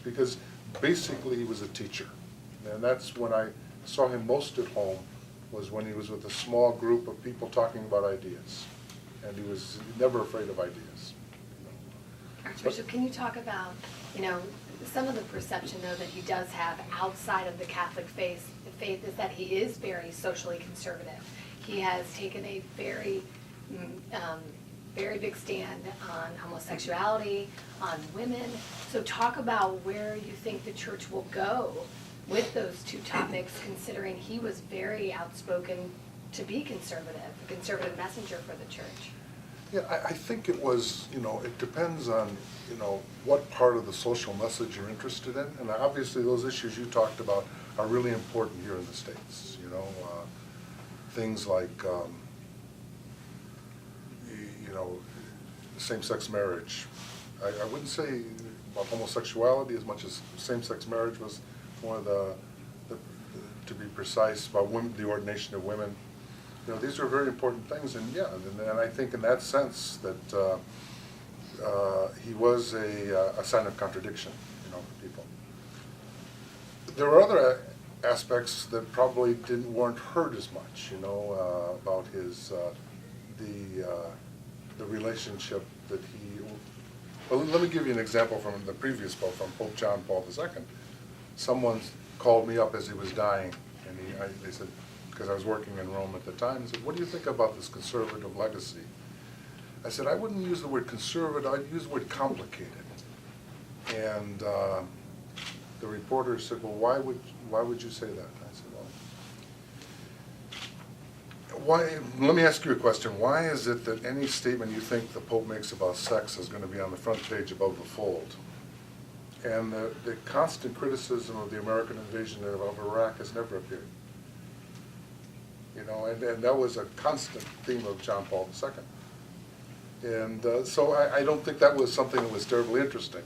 because basically he was a teacher. And that's when I saw him most at home, was when he was with a small group of people talking about ideas. And he was never afraid of ideas. Archbishop, can you talk about, some of the perception, though, that he does have outside of the Catholic faith is that he is very socially conservative. He has taken a very big stand on homosexuality, on women. So talk about where you think the church will go with those two topics, considering he was very outspoken to be conservative, a conservative messenger for the church. Yeah, I think it was, it depends on, what part of the social message you're interested in. And obviously those issues you talked about are really important here in the States. Things like, same-sex marriage. I wouldn't say about homosexuality as much as same-sex marriage was one of the to be precise, about women, the ordination of women. These are very important things, and and I think in that sense that he was a sign of contradiction, for people. There were other aspects that probably weren't heard as much, about his the relationship that he. Well, let me give you an example from the previous Pope, from Pope John Paul II. Someone called me up as he was dying, and they said, because I was working in Rome at the time, and said, "What do you think about this conservative legacy?" I said, "I wouldn't use the word conservative, I'd use the word complicated." And the reporter said, "Well, why would you say that?" I said, "Well, why? Let me ask you a question. Why is it that any statement you think the Pope makes about sex is going to be on the front page above the fold? And the constant criticism of the American invasion of Iraq has never appeared. And that was a constant theme of John Paul II. And so I don't think that was something that was terribly interesting,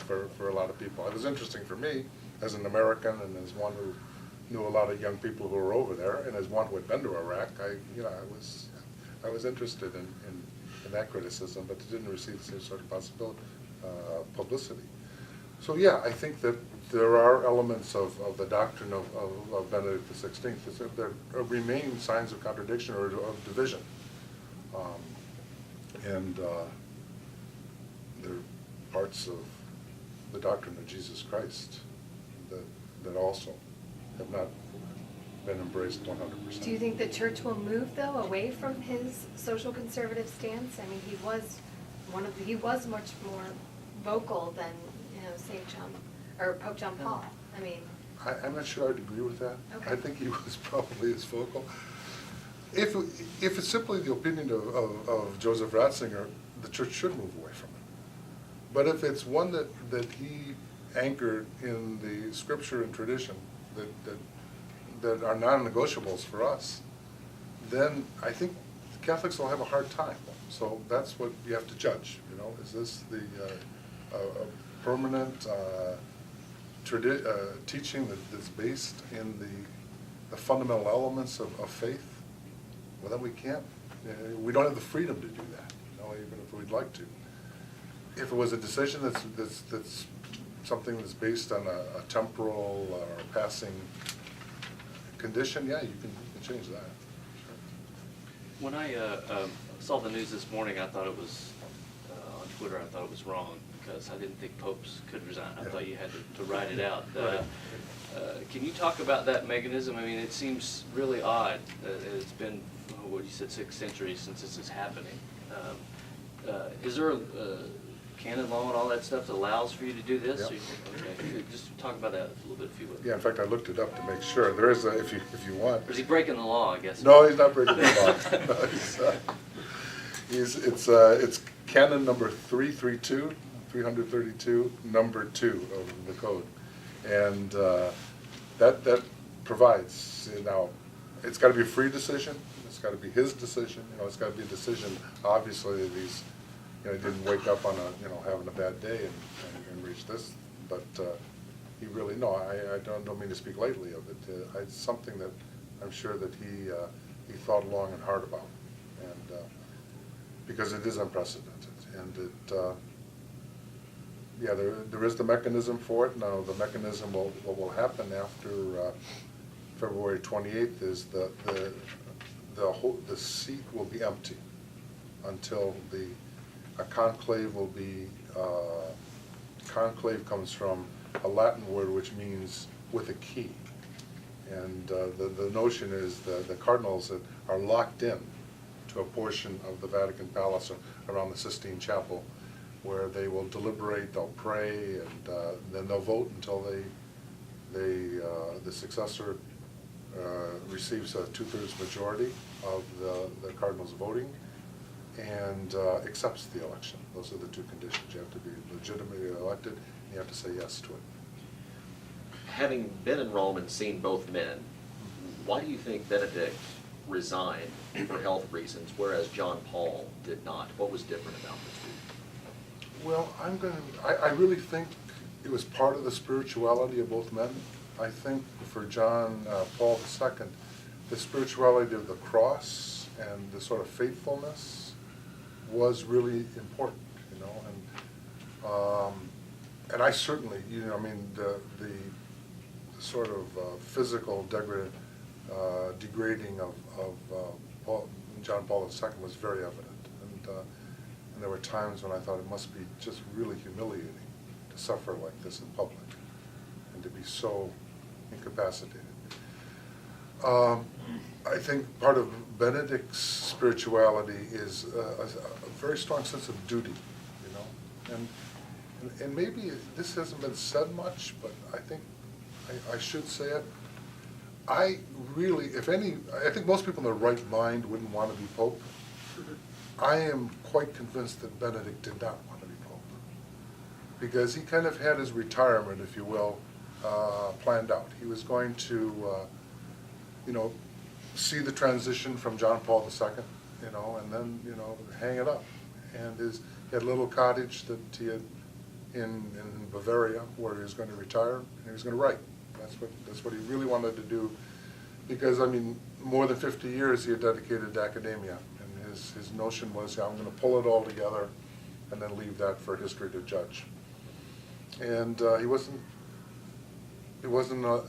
for a lot of people. It was interesting for me as an American and as one who knew a lot of young people who were over there, and as one who had been to Iraq. I was interested in that criticism, but it didn't receive the same sort of publicity. So I think that there are elements of the doctrine of Benedict XVI that remain signs of contradiction or of division. And there are parts of the doctrine of Jesus Christ that also have not been embraced 100%. Do you think the church will move, though, away from his social conservative stance? I mean, he was much more vocal than St. John or Pope John Paul. I mean, I'm not sure I'd agree with that. Okay. I think he was probably as vocal. If it's simply the opinion of Joseph Ratzinger, the church should move away from it. But if it's one that he anchored in the scripture and tradition that are non-negotiables for us, then I think Catholics will have a hard time. So that's what you have to judge. Is this the permanent teaching that's based in the fundamental elements of faith? Well, then we can't. We don't have the freedom to do that, even if we'd like to. If it was a decision that's something that's based on a temporal or passing condition, you can change that. Sure. When I saw the news this morning, I thought it was on Twitter. I thought it was wrong because I didn't think popes could resign. I thought you had to write it out. Right. Can you talk about that mechanism? I mean, it seems really odd. It's been, what you said, 6 centuries since this is happening. Is there a canon law and all that stuff that allows for you to do this? Yeah. Okay. Just talk about that a little bit, if you would. Yeah, in fact, I looked it up to make sure. There is if you want. Is he breaking the law, I guess? No, he's not breaking the law. It's canon number 332, number 2 of the code. And that provides, now, it's got to be a free decision. It's got to be his decision. It's got to be a decision, obviously, that he's, he didn't wake up on having a bad day and reach this. But he really, no, I don't mean to speak lightly of it. It's something that I'm sure that he thought long and hard about. And because it is unprecedented. And Yeah, there is the mechanism for it. Now, the mechanism what will happen after February 28th is the seat will be empty until a conclave will be, conclave comes from a Latin word which means with a key. And the notion is the cardinals that are locked in to a portion of the Vatican Palace around the Sistine Chapel, where they will deliberate, they'll pray, and then they'll vote until the successor receives a 2/3 majority of the cardinals voting and accepts the election. Those are the two conditions. You have to be legitimately elected, and you have to say yes to it. Having been in Rome and seen both men, why do you think Benedict resigned for health reasons, whereas John Paul did not? What was different about the two? Well, I really think it was part of the spirituality of both men. I think for John Paul II, the spirituality of the cross and the sort of faithfulness was really important, you know, and I certainly, you know, I mean, the sort of physical degrading of John Paul II was very evident, and there were times when I thought it must be just really humiliating to suffer like this in public and to be so incapacitated. I think part of Benedict's spirituality is a very strong sense of duty, you know, and maybe this hasn't been said much, but I think I should say it. I really, I think most people in their right mind wouldn't want to be Pope. I am quite convinced that Benedict did not want to be Pope, because he kind of had his retirement, if you will, planned out. He was going to, you know, see the transition from John Paul II, you know, and then, you know, hang it up. And he had a little cottage that he had in Bavaria where he was going to retire, and he was going to write. That's what he really wanted to do, because, I mean, more than 50 years he had dedicated to academia, and his notion was, I'm going to pull it all together and then leave that for history to judge. And he wasn't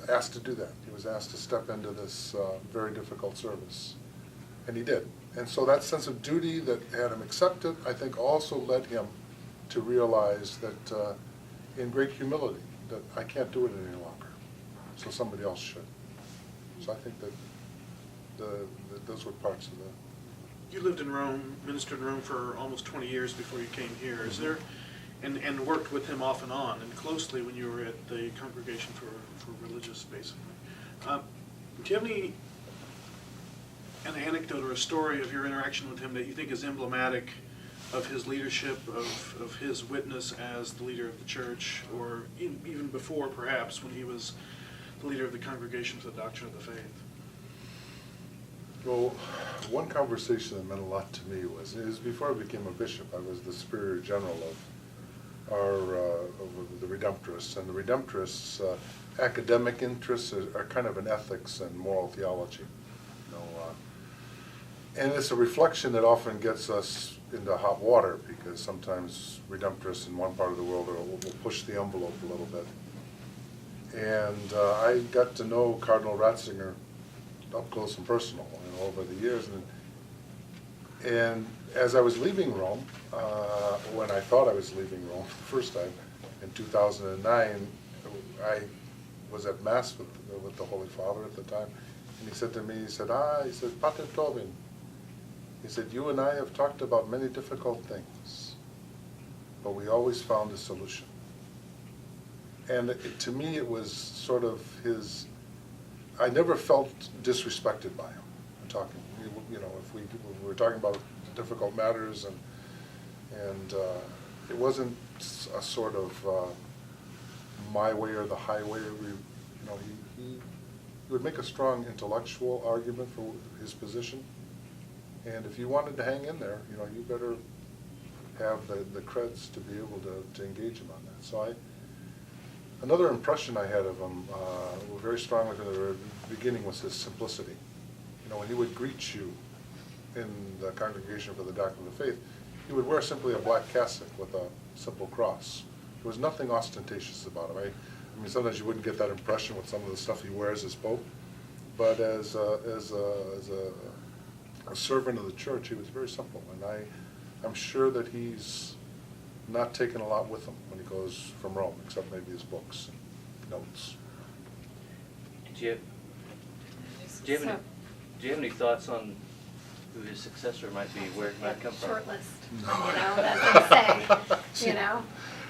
asked to do that. He was asked to step into this very difficult service, and he did. And so that sense of duty that had him accept it, I think, also led him to realize that, in great humility, that I can't do it any longer, so somebody else should. So I think that those were parts of the... You lived in Rome, ministered in Rome for almost 20 years before you came here. Is there, and worked with him off and on and closely when you were at the Congregation for Religious, basically. Do you have an anecdote or a story of your interaction with him that you think is emblematic of his leadership, of his witness as the leader of the church, or even before, perhaps, when he was the leader of the Congregation for the Doctrine of the Faith? Well, one conversation that meant a lot to me was before I became a bishop. I was the superior general of the Redemptorists, and the Redemptorists' academic interests are kind of in ethics and moral theology, you know, and it's a reflection that often gets us into hot water, because sometimes Redemptorists in one part of the world will push the envelope a little bit. And I got to know Cardinal Ratzinger up close and personal, you know, over the years. And as I was leaving Rome, when I thought I was leaving Rome the first time, in 2009, I was at Mass with the Holy Father at the time, and he said to me, he said, Pater Tobin, he said, you and I have talked about many difficult things, but we always found a solution. And to me, it was sort of I never felt disrespected by him. I'm talking, you know, if we were talking about difficult matters, and it wasn't a sort of my way or the highway. You know, he would make a strong intellectual argument for his position, and if you wanted to hang in there, you know, you better have the creds to be able to engage him on that. So another impression I had of him, very strongly from the beginning, was his simplicity. You know, when he would greet you in the Congregation for the Doctrine of the Faith, he would wear simply a black cassock with a simple cross. There was nothing ostentatious about him. I mean, sometimes you wouldn't get that impression with some of the stuff he wears as Pope, but as a servant of the church, he was very simple. And I'm sure that he's not taken a lot with him when he goes from Rome, except maybe his books and notes. Do you have any thoughts on who his successor might be, where it might come from? Short list, that's what they say,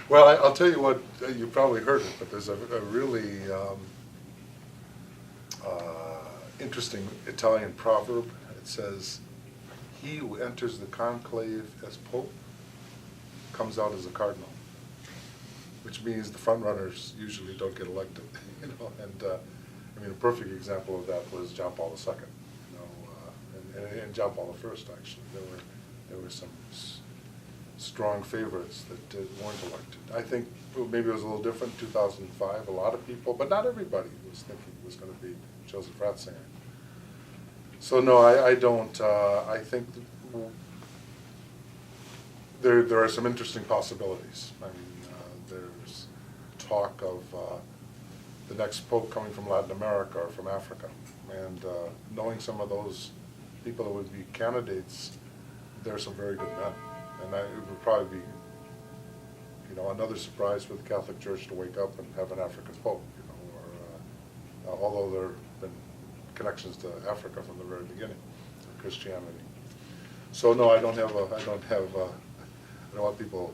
Well, I'll tell you what, you probably heard it, but there's a really interesting Italian proverb. It says, "He who enters the conclave as Pope comes out as a cardinal," which means the front runners usually don't get elected, And I mean, a perfect example of that was John Paul II, and John Paul I, actually. There were some strong favorites that weren't elected. I think maybe it was a little different in 2005. A lot of people, but not everybody, was thinking it was going to be Joseph Ratzinger. So no, I don't. I think there are some interesting possibilities. I mean, there's talk of the next Pope coming from Latin America or from Africa, and knowing some of those people that would be candidates, there are some very good men. And it would probably be, another surprise for the Catholic Church to wake up and have an African Pope, or although there have been connections to Africa from the very beginning of Christianity. So no, I don't want people,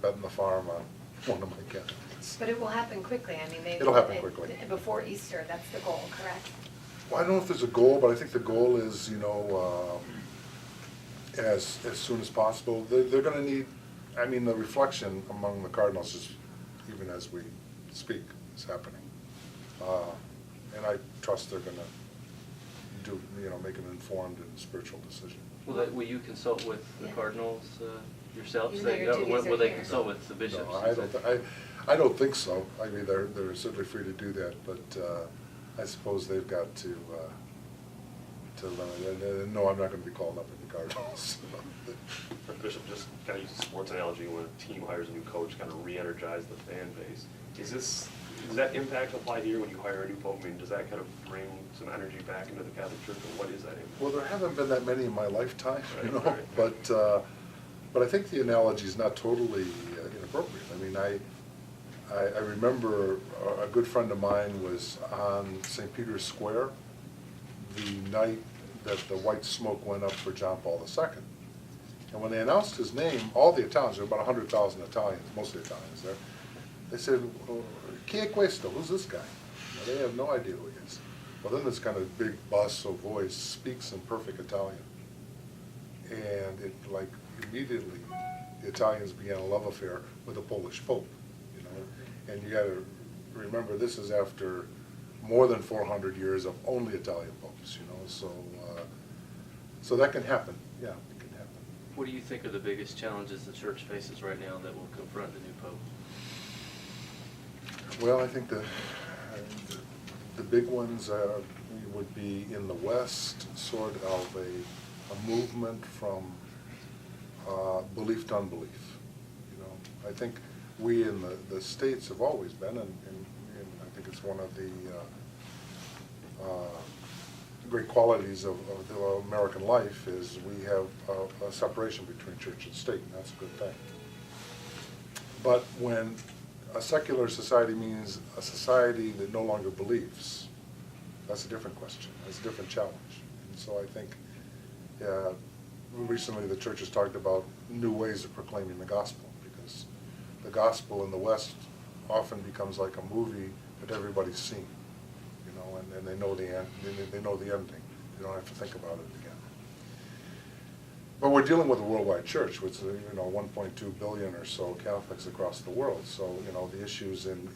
betting the farm on one of my candidates. But it will happen quickly. I mean, It'll happen quickly. Before Easter, that's the goal, correct? Well, I don't know if there's a goal, but I think the goal is, as soon as possible. They're going to need, the reflection among the cardinals is, even as we speak, is happening. And I trust they're going to make an informed and spiritual decision. Will you consult with the cardinals yourselves? Even though your duties are Will they here. consult with the bishops? No, I don't think so. I mean, they're certainly free to do that, but I suppose they've got to limit. And no, I'm not going to be calling up any cardinals. Bishop, just kind of use a sports analogy, when a team hires a new coach, kind of re-energize the fan base. Does that impact apply here when you hire a new pope? I mean, does that kind of bring some energy back into the Catholic Church, or what is that impact? Well, there haven't been that many in my lifetime, Right. but I think the analogy is not totally inappropriate. I mean, I remember a good friend of mine was on St. Peter's Square the night that the white smoke went up for John Paul II. And when they announced his name, all the Italians, there were about 100,000 Italians, mostly Italians there, they said, "Chi è questo? Who's this guy?" They have no idea who he is. Well, then this kind of big basso voice speaks in perfect Italian. And it, immediately, the Italians began a love affair with a Polish Pope, And you got to remember, this is after more than 400 years of only Italian popes, so that can happen. Yeah, it can happen. What do you think are the biggest challenges the Church faces right now that will confront the new Pope? Well, I think the big ones would be in the West, sort of a movement from belief to unbelief. I think we in the States have always been, and I think it's one of the great qualities of the American life is we have a separation between church and state, and that's a good thing. But when a secular society means a society that no longer believes, that's a different question. That's a different challenge. And so I think recently the church has talked about new ways of proclaiming the gospel, because the gospel in the West often becomes like a movie that everybody's seen, and they know the end. They know the ending. You don't have to think about it again. But we're dealing with a worldwide church, with 1.2 billion or so Catholics across the world. So the issues in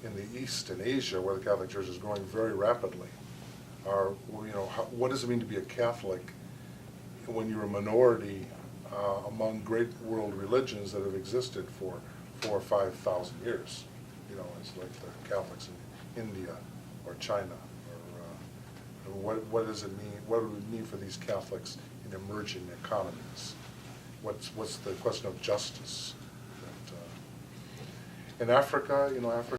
the East and Asia, where the Catholic Church is growing very rapidly, are what does it mean to be a Catholic when you're a minority among great world religions that have existed for 4,000 or 5,000 years? It's like the Catholics in India or China, or what does it mean? What would it mean for these Catholics in emerging economies? What's the question of justice In Africa, Africa